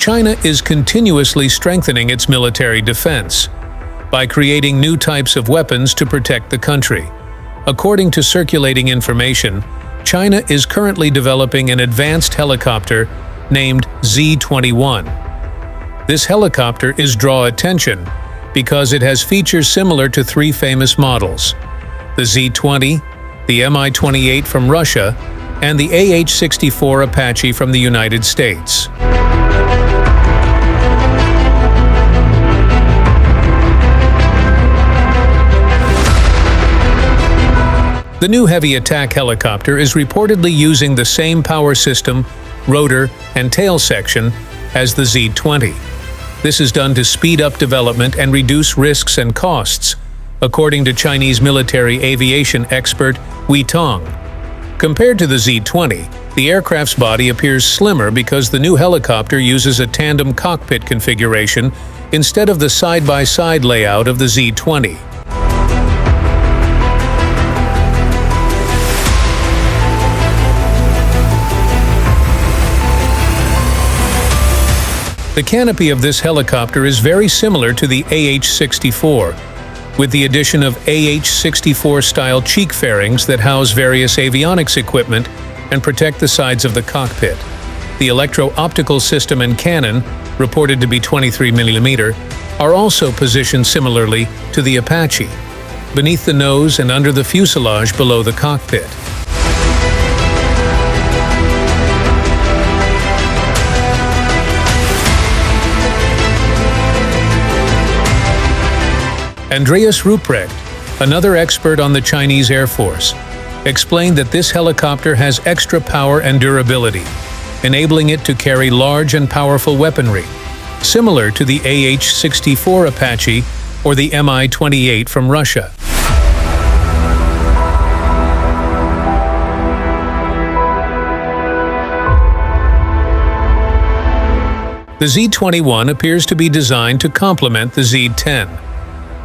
China is continuously strengthening its military defense by creating new types of weapons to protect the country. According to circulating information, China is currently developing an advanced helicopter named Z-21. This helicopter is draw attention because it has features similar to three famous models: the Z-20, the Mi-28 from Russia, and the AH-64 Apache from the United States. The new heavy attack helicopter is reportedly using the same power system, rotor, and tail section as the Z-20. This is done to speed up development and reduce risks and costs, according to Chinese military aviation expert Wei Tong. Compared to the Z-20, the aircraft's body appears slimmer because the new helicopter uses a tandem cockpit configuration instead of the side-by-side layout of the Z-20. The canopy of this helicopter is very similar to the AH-64, with the addition of AH-64-style cheek fairings that house various avionics equipment and protect the sides of the cockpit. The electro-optical system and cannon, reported to be 23 mm, are also positioned similarly to the Apache, beneath the nose and under the fuselage below the cockpit. Andreas Ruprecht, another expert on the Chinese Air Force, explained that this helicopter has extra power and durability, enabling it to carry large and powerful weaponry, similar to the AH-64 Apache or the Mi-28 from Russia. The Z-21 appears to be designed to complement the Z-10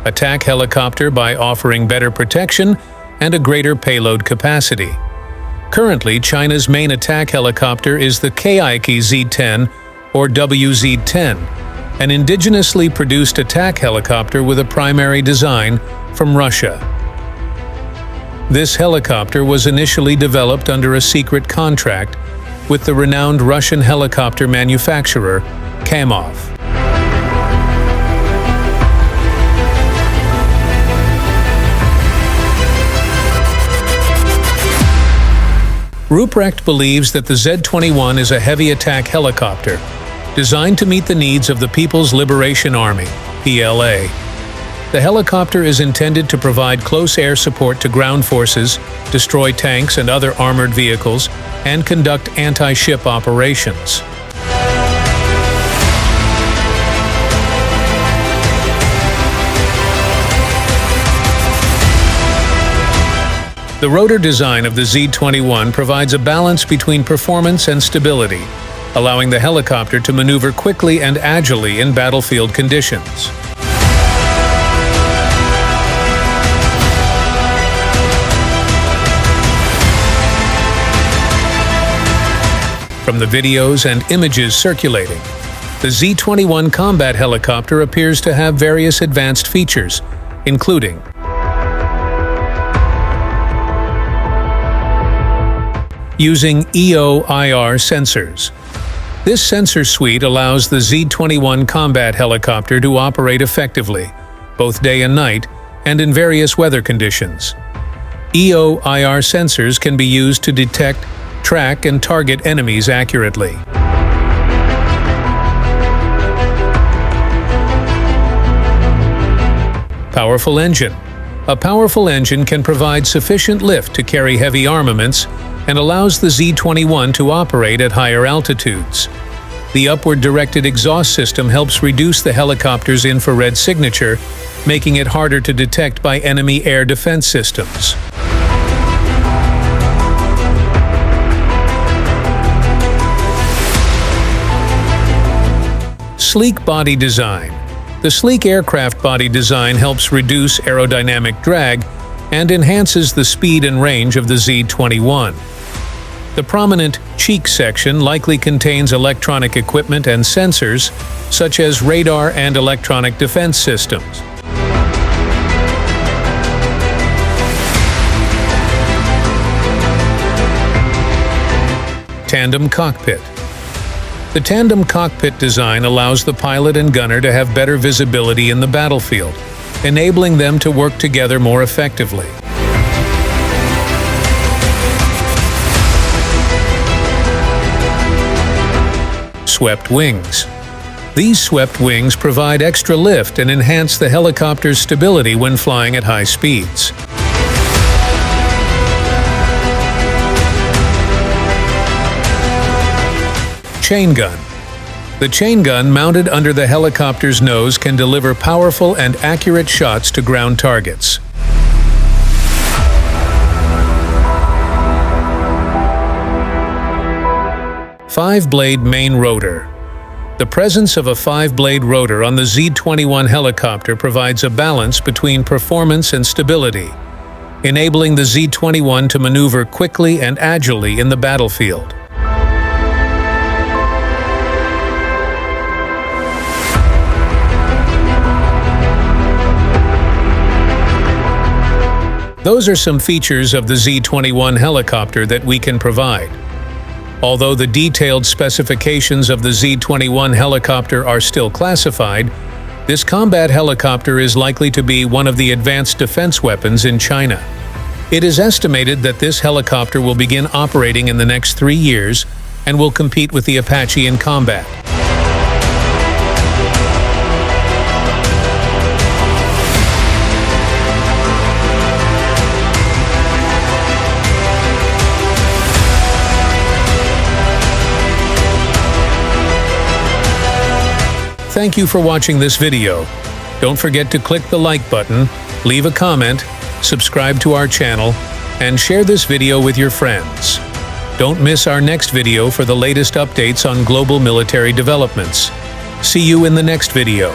attack helicopter by offering better protection and a greater payload capacity. Currently, China's main attack helicopter is the Kaiki Z-10 or WZ-10, an indigenously produced attack helicopter with a primary design from Russia. This helicopter was initially developed under a secret contract with the renowned Russian helicopter manufacturer, Kamov. Ruprecht believes that the Z-21 is a heavy attack helicopter designed to meet the needs of the People's Liberation Army, PLA. The helicopter is intended to provide close air support to ground forces, destroy tanks and other armored vehicles, and conduct anti-ship operations. The rotor design of the Z-21 provides a balance between performance and stability, allowing the helicopter to maneuver quickly and agilely in battlefield conditions. From the videos and images circulating, the Z-21 combat helicopter appears to have various advanced features, including using EO/IR sensors. This sensor suite allows the Z-21 combat helicopter to operate effectively, both day and night, and in various weather conditions. EO/IR sensors can be used to detect, track, and target enemies accurately. Powerful engine. A powerful engine can provide sufficient lift to carry heavy armaments and allows the Z-21 to operate at higher altitudes. The upward-directed exhaust system helps reduce the helicopter's infrared signature, making it harder to detect by enemy air defense systems. Sleek body design. The sleek aircraft body design helps reduce aerodynamic drag and enhances the speed and range of the Z-21. The prominent cheek section likely contains electronic equipment and sensors, such as radar and electronic defense systems. Tandem cockpit. The tandem cockpit design allows the pilot and gunner to have better visibility in the battlefield, enabling them to work together more effectively. Swept wings. These swept wings provide extra lift and enhance the helicopter's stability when flying at high speeds. Chain gun. The chain gun mounted under the helicopter's nose can deliver powerful and accurate shots to ground targets. Five-blade main rotor. The presence of a five-blade rotor on the Z-21 helicopter provides a balance between performance and stability, enabling the Z-21 to maneuver quickly and agilely in the battlefield. Those are some features of the Z-21 helicopter that we can provide. Although the detailed specifications of the Z-21 helicopter are still classified, this combat helicopter is likely to be one of the advanced defense weapons in China. It is estimated that this helicopter will begin operating in the next 3 years and will compete with the Apache in combat. Thank you for watching this video. Don't forget to click the like button, leave a comment, subscribe to our channel, and share this video with your friends. Don't miss our next video for the latest updates on global military developments. See you in the next video.